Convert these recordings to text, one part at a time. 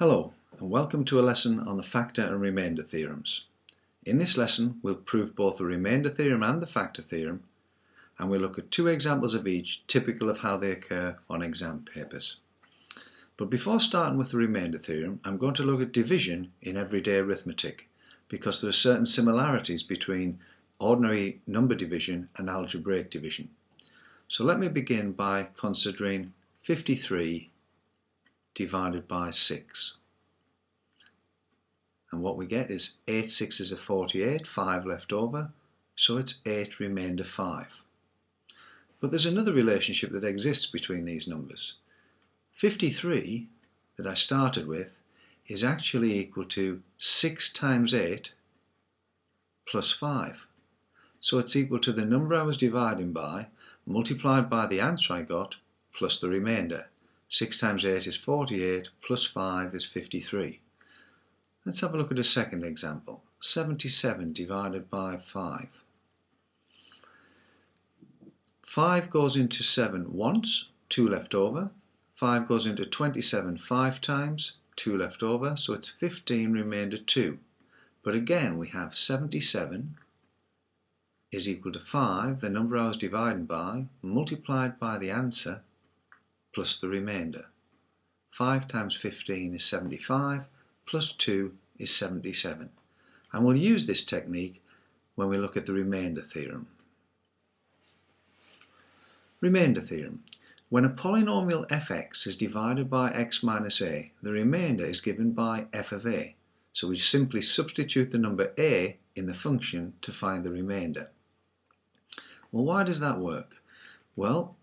Hello and welcome to a lesson on the factor and remainder theorems. In this lesson we'll prove both the remainder theorem and the factor theorem, and we'll look at two examples of each typical of how they occur on exam papers. But before starting with the remainder theorem, I'm going to look at division in everyday arithmetic because there are certain similarities between ordinary number division and algebraic division. So let me begin by considering 53 divided by 6. And what we get is 8 6s are 48, 5 left over, so it's 8 remainder 5. But there's another relationship that exists between these numbers. 53 that I started with is actually equal to 6 times 8 plus 5. So it's equal to the number I was dividing by multiplied by the answer I got plus the remainder. 6 times 8 is 48 plus 5 is 53. Let's have a look at a second example. 77 divided by 5. 5 goes into 7 once, 2 left over. 5 goes into 27 5 times, 2 left over, so it's 15 remainder 2. But again we have 77 is equal to 5, the number I was dividing by, multiplied by the answer plus the remainder. 5 times 15 is 75, plus 2 is 77. And we'll use this technique when we look at the remainder theorem. Remainder theorem. When a polynomial fx is divided by x minus a, the remainder is given by f of a. So we simply substitute the number a in the function to find the remainder. Well, why does that work? Well,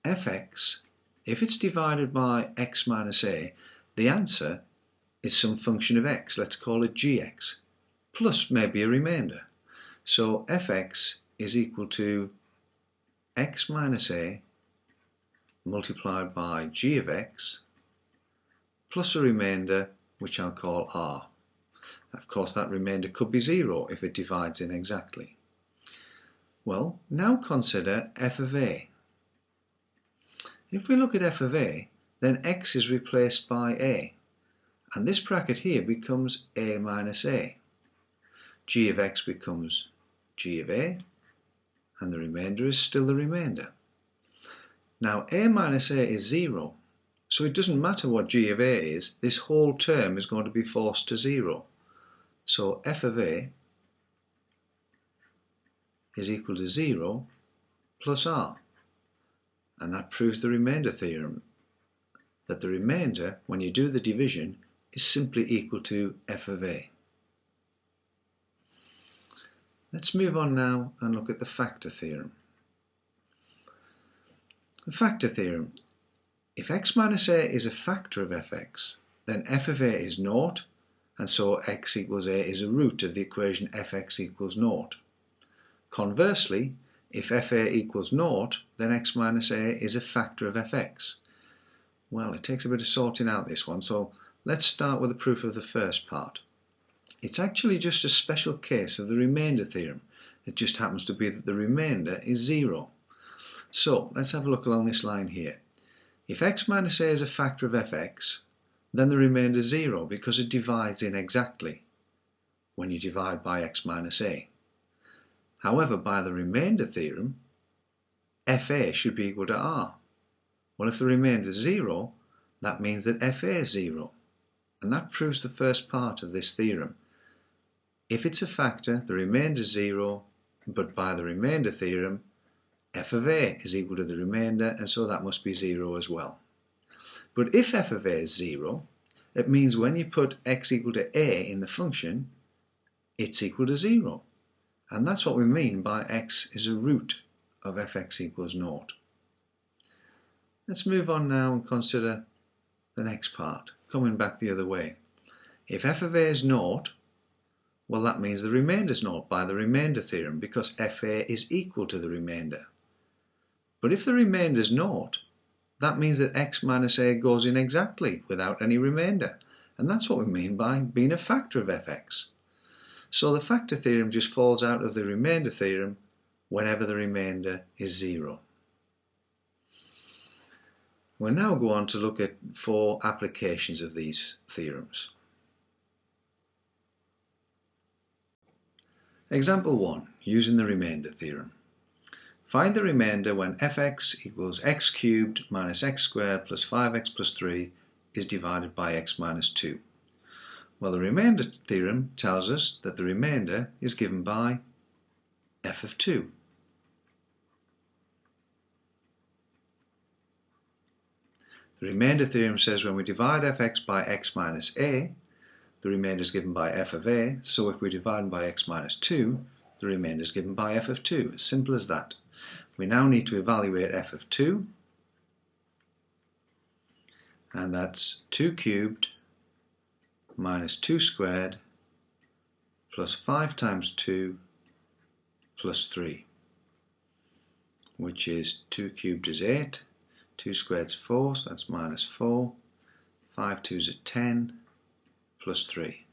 fx, if it's divided by x minus a, the answer is some function of x, let's call it gx, plus maybe a remainder. So fx is equal to x minus a multiplied by g of x plus a remainder which I'll call r. Of course that remainder could be 0 if it divides inexactly. Well, now consider f of a. If we look at f of a, then x is replaced by a, and this bracket here becomes a minus a. G of x becomes g of a, and the remainder is still the remainder. Now a minus a is 0, so it doesn't matter what g of a is, this whole term is going to be forced to 0. So f of a is equal to 0 plus r. And that proves the remainder theorem, that the remainder, when you do the division, is simply equal to f of a. Let's move on now and look at the factor theorem. The factor theorem. If x minus a is a factor of fx, then f of a is 0, and so x equals a is a root of the equation fx equals 0. Conversely, if fa equals 0, then x minus a is a factor of fx. Well, it takes a bit of sorting out this one, so let's start with the proof of the first part. It's actually just a special case of the remainder theorem. It just happens to be that the remainder is 0. So let's have a look along this line here. If x minus a is a factor of fx, then the remainder is 0 because it divides inexactly when you divide by x minus a. However, by the remainder theorem, fa should be equal to r. Well, if the remainder is 0, that means that fa is 0. And that proves the first part of this theorem. If it's a factor, the remainder is 0, but by the remainder theorem, f of a is equal to the remainder, and so that must be 0 as well. But if f of a is 0, it means when you put x equal to a in the function, it's equal to 0. And that's what we mean by x is a root of fx equals 0. Let's move on now and consider the next part, coming back the other way. If f of a is 0, well, that means the remainder is 0 by the remainder theorem because fa is equal to the remainder. But if the remainder is 0, that means that x minus a goes in exactly without any remainder. And that's what we mean by being a factor of fx. So the factor theorem just falls out of the remainder theorem whenever the remainder is 0. We'll now go on to look at 4 applications of these theorems. Example 1, using the remainder theorem. Find the remainder when fx equals x cubed minus x squared plus 5x plus 3 is divided by x minus 2. Well, the remainder theorem tells us that the remainder is given by f of 2. The remainder theorem says when we divide fx by x minus a, the remainder is given by f of a, so if we divide by x minus 2, the remainder is given by f of 2. As simple as that. We now need to evaluate f of 2, and that's 2 cubed minus 2 squared plus 5 times 2 plus 3, which is 2 cubed is 8, 2 squared is 4, so that's minus 4, 5 2s are 10, plus 3.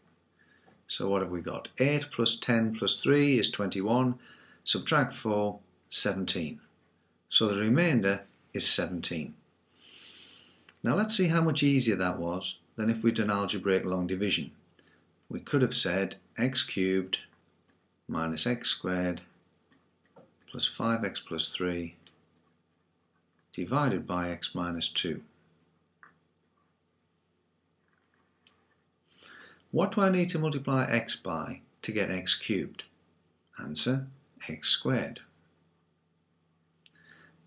So what have we got? 8 plus 10 plus 3 is 21, subtract 4, 17. So the remainder is 17. Now let's see how much easier that was than if we'd done algebraic long division. We could have said x cubed minus x squared plus 5x plus 3 divided by x minus 2. What do I need to multiply x by to get x cubed? Answer, x squared.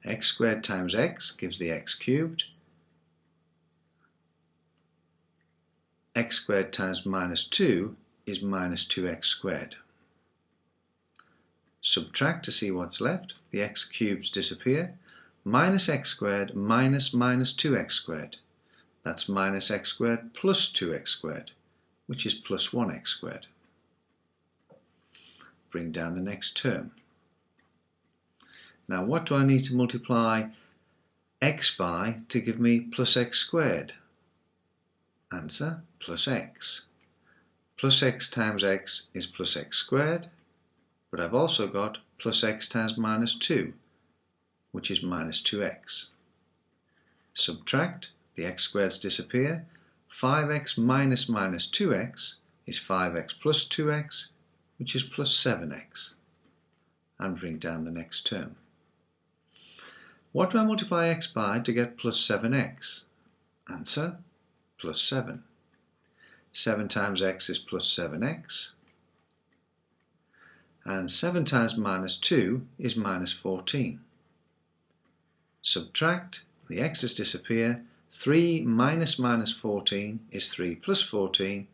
X squared times x gives the x cubed. X squared times minus 2 is minus 2x squared. Subtract to see what's left. The x cubes disappear. Minus x squared minus minus 2x squared. That's minus x squared plus 2x squared, which is plus 1x squared. Bring down the next term. Now what do I need to multiply x by to give me plus x squared? Answer, plus x. Plus x times x is plus x squared, but I've also got plus x times minus 2, which is minus 2x. Subtract, the x squareds disappear. 5x minus minus 2x is 5x plus 2x, which is plus 7x. And bring down the next term. What do I multiply x by to get plus 7x? Answer, plus 7. 7 times x is plus 7x. And 7 times minus 2 is minus 14. Subtract, the x's disappear. 3 minus minus 14 is 3 plus 14,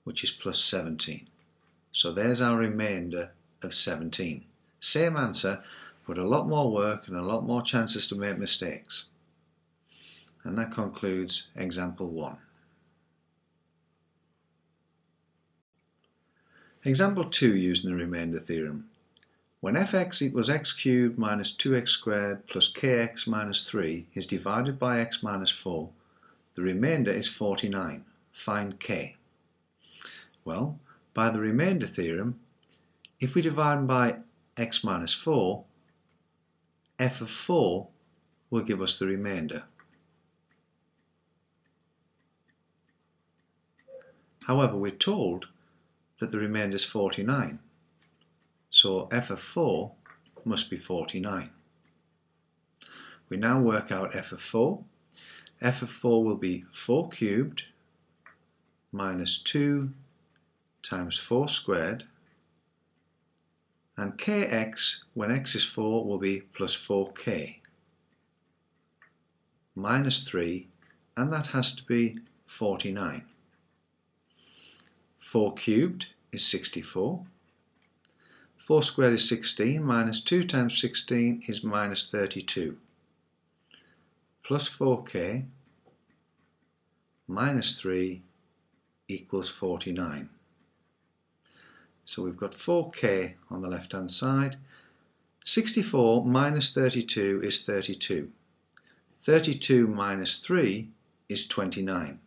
which is plus 17. So there's our remainder of 17. Same answer, but a lot more work and a lot more chances to make mistakes. And that concludes example 1. Example 2, using the remainder theorem. When fx equals x cubed minus 2x squared plus kx minus 3 is divided by x minus 4, the remainder is 49. Find k. Well, by the remainder theorem, if we divide by x minus 4, f of 4 will give us the remainder. However, we're told that the remainder is 49. So f of 4 must be 49. We now work out f of 4. F of 4 will be 4 cubed minus 2 times 4 squared, and kx, when x is 4, will be plus 4k minus 3, and that has to be 49. 4 cubed is 64. 4 squared is 16, minus 2 times 16 is minus 32. Plus 4k minus 3 equals 49. So we've got 4k on the left hand side. 64 minus 32 is 32. 32 minus 3 is 29.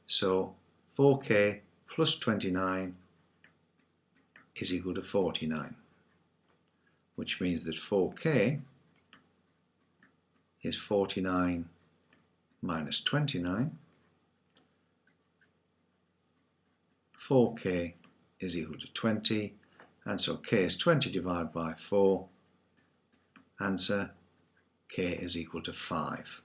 So 4k plus 29 is equal to 49, which means that 4k is 49 minus 29. 4k is equal to 20, and so k is 20 divided by 4. Answer, k is equal to 5.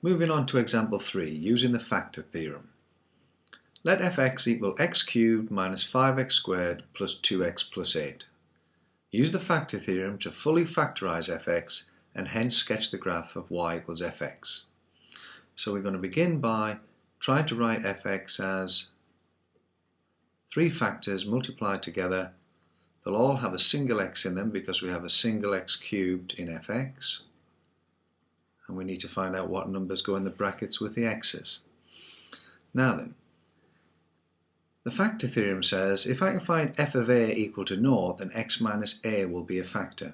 Moving on to example 3, using the factor theorem. Let fx equal x cubed minus 5x squared plus 2x plus 8. Use the factor theorem to fully factorize fx and hence sketch the graph of y equals fx. So we're going to begin by trying to write fx as 3 factors multiplied together. They'll all have a single x in them because we have a single x cubed in fx. And we need to find out what numbers go in the brackets with the x's. Now then, the factor theorem says if I can find f of a equal to 0, then x minus a will be a factor.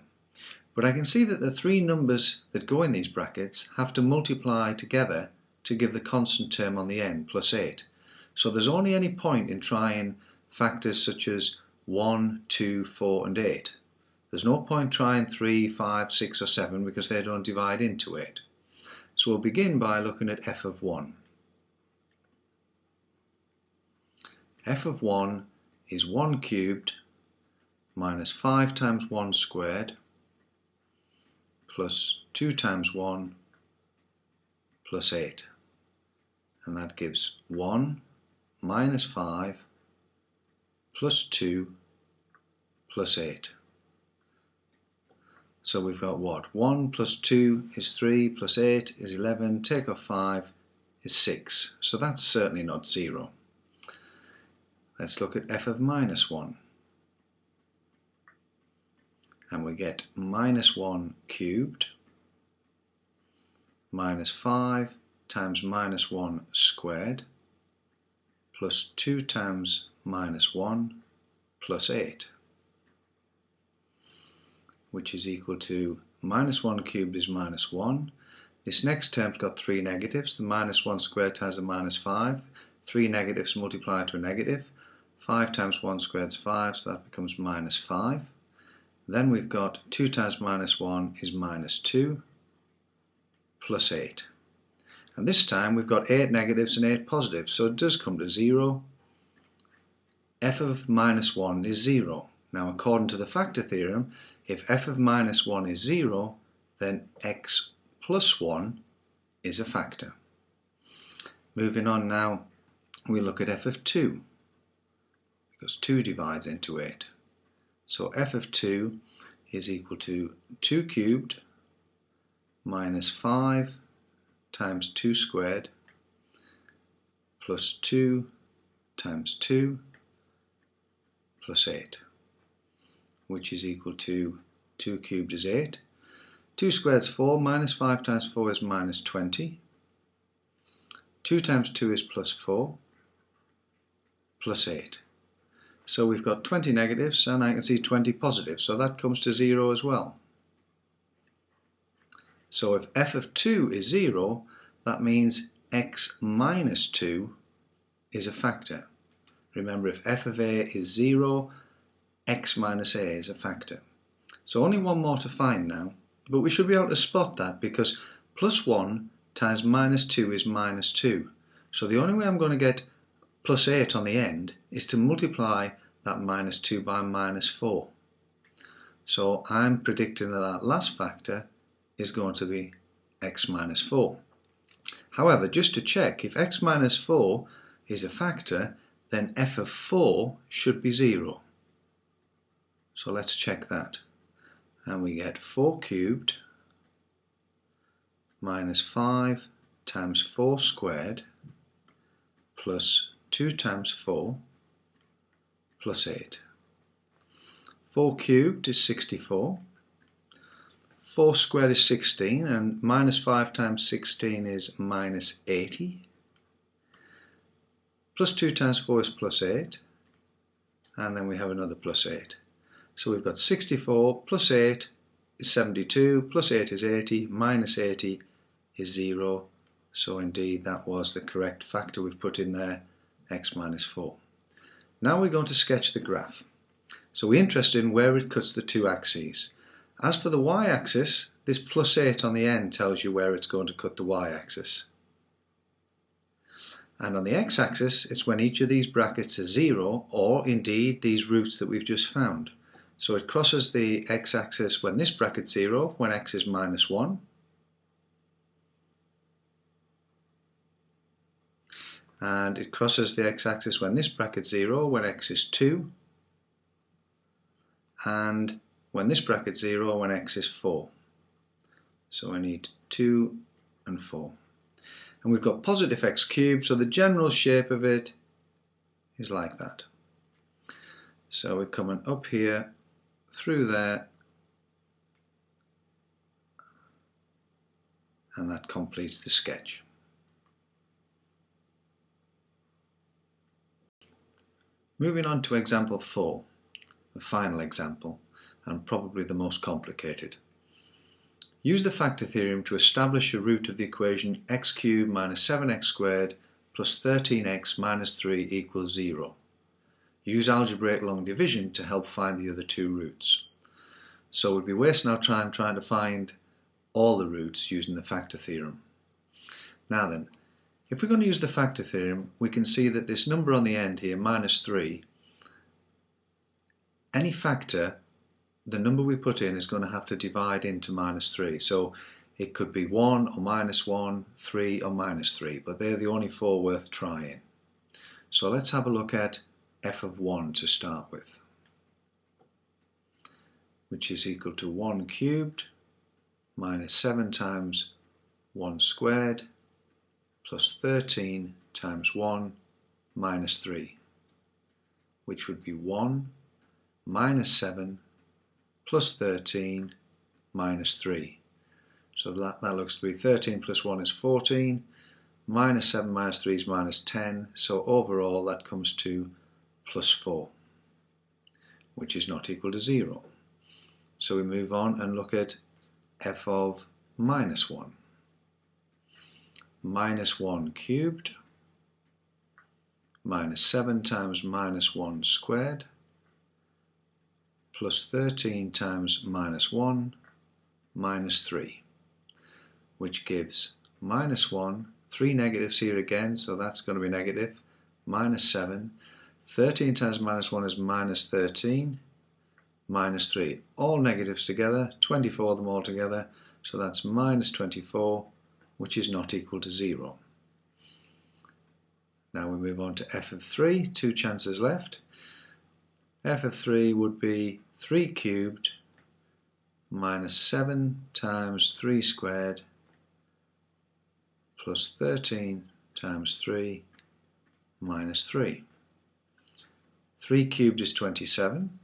But I can see that the 3 numbers that go in these brackets have to multiply together to give the constant term on the end, plus 8. So there's only any point in trying factors such as 1, 2, 4 and 8. There's no point trying 3, 5, 6 or 7 because they don't divide into 8. So we'll begin by looking at f of 1. F of 1 is 1 cubed minus 5 times 1 squared plus 2 times 1 plus 8. And that gives 1 minus 5 plus 2 plus 8. So we've got what? 1 plus 2 is 3 plus 8 is 11, take off 5 is 6. So that's certainly not 0. Let's look at f of minus 1. And we get minus 1 cubed minus 5 times minus 1 squared plus 2 times minus 1 plus 8. Which is equal to minus 1 cubed is minus 1. This next term's got 3 negatives. The minus 1 squared times a minus 5. 3 negatives multiply to a negative. 5 times 1 squared is 5, so that becomes minus 5. Then we've got 2 times minus 1 is minus 2 plus 8. And this time we've got 8 negatives and 8 positives, so it does come to 0. F of minus 1 is 0. Now according to the factor theorem, if f of minus 1 is 0, then x plus 1 is a factor. Moving on now, we look at f of 2, because 2 divides into 8. So f of 2 is equal to 2 cubed minus 5 times 2 squared plus 2 times 2 plus 8. Which is equal to 2 cubed is 8. 2 squared is 4, minus 5 times 4 is minus 20. 2 times 2 is plus 4, plus 8. So we've got 20 negatives and I can see 20 positives, so that comes to 0 as well. So if f of 2 is 0, that means x minus 2 is a factor. Remember, if f of a is 0, x minus a is a factor. So only one more to find now, but we should be able to spot that because plus 1 times minus 2 is minus 2. So the only way I'm going to get plus 8 on the end is to multiply that minus 2 by minus 4. So I'm predicting that that last factor is going to be x minus 4. However, just to check, if x minus 4 is a factor, then f of 4 should be 0. So let's check that. And we get 4 cubed minus 5 times 4 squared plus 2 times 4 plus 8. 4 cubed is 64. 4 squared is 16, and minus 5 times 16 is minus 80. Plus 2 times 4 is plus 8. And then we have another plus 8. So we've got 64 plus 8 is 72, plus 8 is 80, minus 80 is 0. So indeed that was the correct factor we've put in there, x minus 4. Now we're going to sketch the graph. So we're interested in where it cuts the two axes. As for the y-axis, this plus 8 on the end tells you where it's going to cut the y-axis. And on the x-axis, it's when each of these brackets is 0, or indeed these roots that we've just found. So it crosses the x-axis when this bracket's 0, when x is minus 1. And it crosses the x-axis when this bracket's 0, when x is 2. And when this bracket's 0, when x is 4. So I need 2 and 4. And we've got positive x cubed, so the general shape of it is like that. So we're coming up here, through there, and that completes the sketch. Moving on to example 4, the final example, and probably the most complicated. Use the factor theorem to establish a root of the equation x cubed minus 7x squared plus 13x minus 3 equals 0. Use algebraic long division to help find the other two roots. So we'd be wasting our time trying to find all the roots using the factor theorem. Now then, if we're going to use the factor theorem, we can see that this number on the end here, minus 3, any factor, the number we put in is going to have to divide into minus 3. So it could be 1 or minus 1, 3 or minus 3, but they're the only four worth trying. So let's have a look at f of 1 to start with, which is equal to 1 cubed minus 7 times 1 squared plus 13 times 1 minus 3, which would be 1 minus 7 plus 13 minus 3. So that looks to be 13 plus 1 is 14, minus 7 minus 3 is minus 10, so overall that comes to plus 4, which is not equal to 0. So we move on and look at f of minus 1. Minus 1 cubed minus 7 times minus 1 squared plus 13 times minus 1 minus 3, which gives minus 1, 3 negatives here again, so that's going to be negative, minus 7, 13 times minus 1 is minus 13, minus 3, all negatives together, 24 of them all together, so that's minus 24, which is not equal to 0. Now we move on to f of 3, 2 chances left. F of 3 would be 3 cubed minus 7 times 3 squared plus 13 times 3 minus 3. 3 cubed is 27.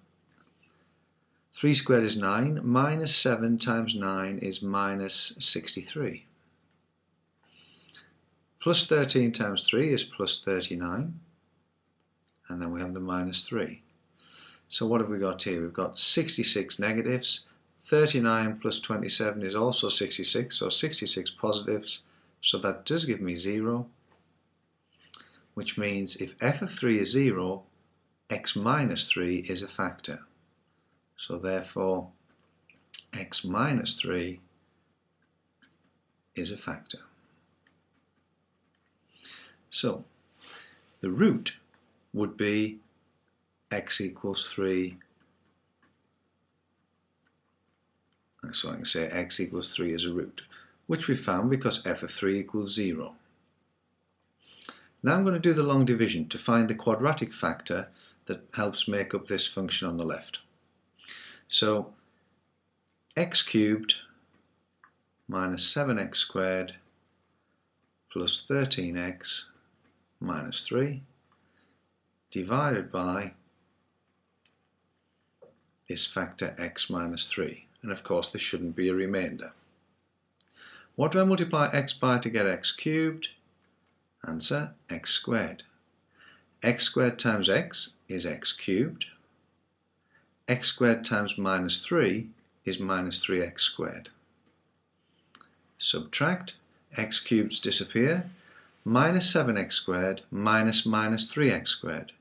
3 squared is 9. Minus 7 times 9 is minus 63. Plus 13 times 3 is plus 39. And then we have the minus 3. So what have we got here? We've got 66 negatives. 39 plus 27 is also 66, so 66 positives. So that does give me 0, which means if f of 3 is 0, x minus 3 is a factor. So therefore, x minus 3 is a factor. So the root would be x equals 3. So I can say x equals 3 as a root, which we found because f of 3 equals 0. Now I'm going to do the long division to find the quadratic factor that helps make up this function on the left. So x cubed minus 7x squared plus 13x minus 3 divided by this factor x minus 3. And of course this shouldn't be a remainder. What do I multiply x by to get x cubed? Answer, x squared. X squared times x is x cubed. X squared times minus 3 is minus 3x squared. Subtract, x cubes disappear. Minus 7x squared minus 3x squared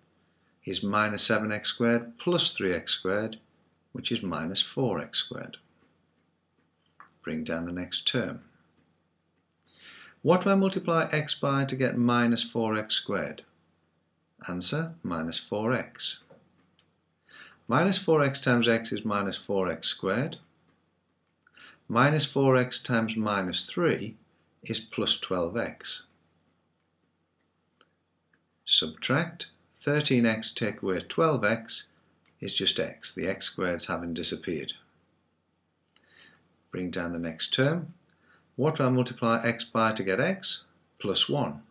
is minus 7x squared plus 3x squared, which is minus 4x squared. Bring down the next term. What do I multiply x by to get minus 4x squared? Answer, minus 4x. Minus 4x times x is minus 4x squared. Minus 4x times minus 3 is plus 12x. Subtract 13x, take away 12x is just x. The x squareds haven't disappeared. Bring down the next term. What do I multiply x by to get x? Plus 1.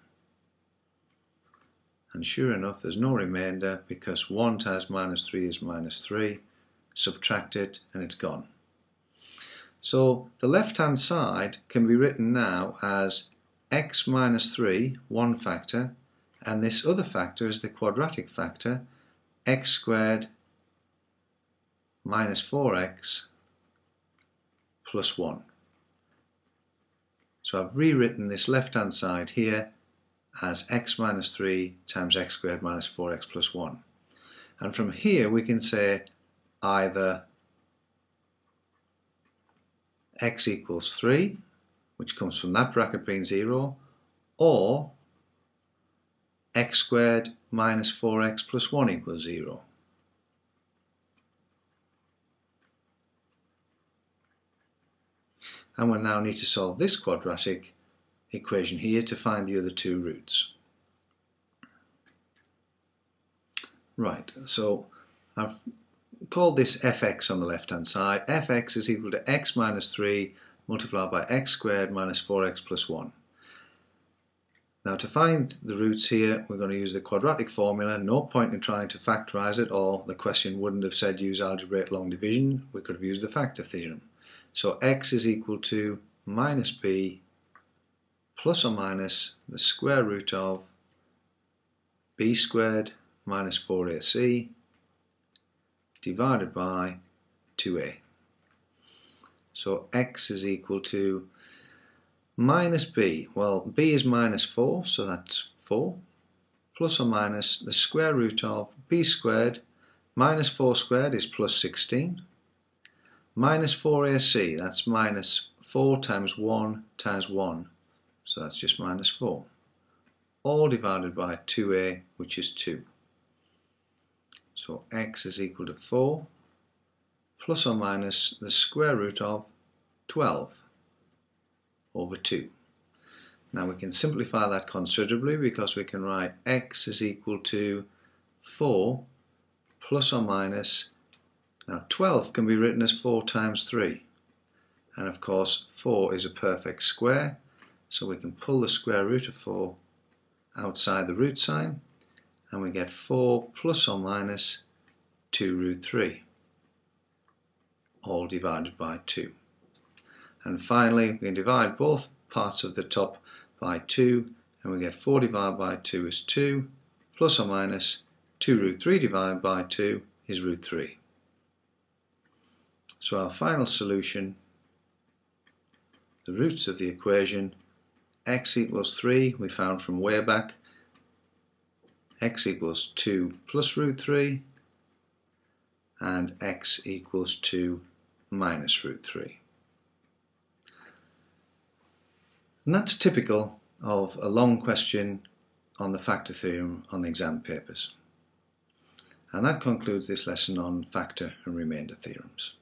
And sure enough, there's no remainder because 1 times minus 3 is minus 3. Subtract it and it's gone. So the left-hand side can be written now as x minus 3, one factor, and this other factor is the quadratic factor, x squared minus 4x plus 1. So I've rewritten this left-hand side here as x minus 3 times x squared minus 4x plus 1. And from here we can say either x equals 3, which comes from that bracket being 0, or x squared minus 4x plus 1 equals 0. And we'll now need to solve this quadratic equation here to find the other two roots. Right, so I've called this fx on the left hand side. Fx is equal to x minus 3 multiplied by x squared minus 4x plus 1. Now to find the roots here, we're going to use the quadratic formula. No point in trying to factorize it, or the question wouldn't have said use algebraic long division. We could have used the factor theorem. So x is equal to minus b plus or minus the square root of b squared minus 4ac divided by 2a. So x is equal to minus b. Well, b is minus 4, so that's 4, plus or minus the square root of b squared minus 4 squared is plus 16, minus 4ac, that's minus 4 times 1 times 1, so that's just minus 4, all divided by 2a, which is 2. So x is equal to 4 plus or minus the square root of 12 over 2. Now we can simplify that considerably because we can write x is equal to 4 plus or minus, now 12 can be written as 4 times 3, and of course 4 is a perfect square, so we can pull the square root of 4 outside the root sign and we get 4 plus or minus 2 root 3, all divided by 2. And finally we can divide both parts of the top by 2 and we get 4 divided by 2 is 2 plus or minus 2 root 3 divided by 2 is root 3. So our final solution, the roots of the equation, x equals 3, we found from way back, x equals 2 plus root 3, and x equals 2 minus root 3. And that's typical of a long question on the factor theorem on the exam papers. And that concludes this lesson on factor and remainder theorems.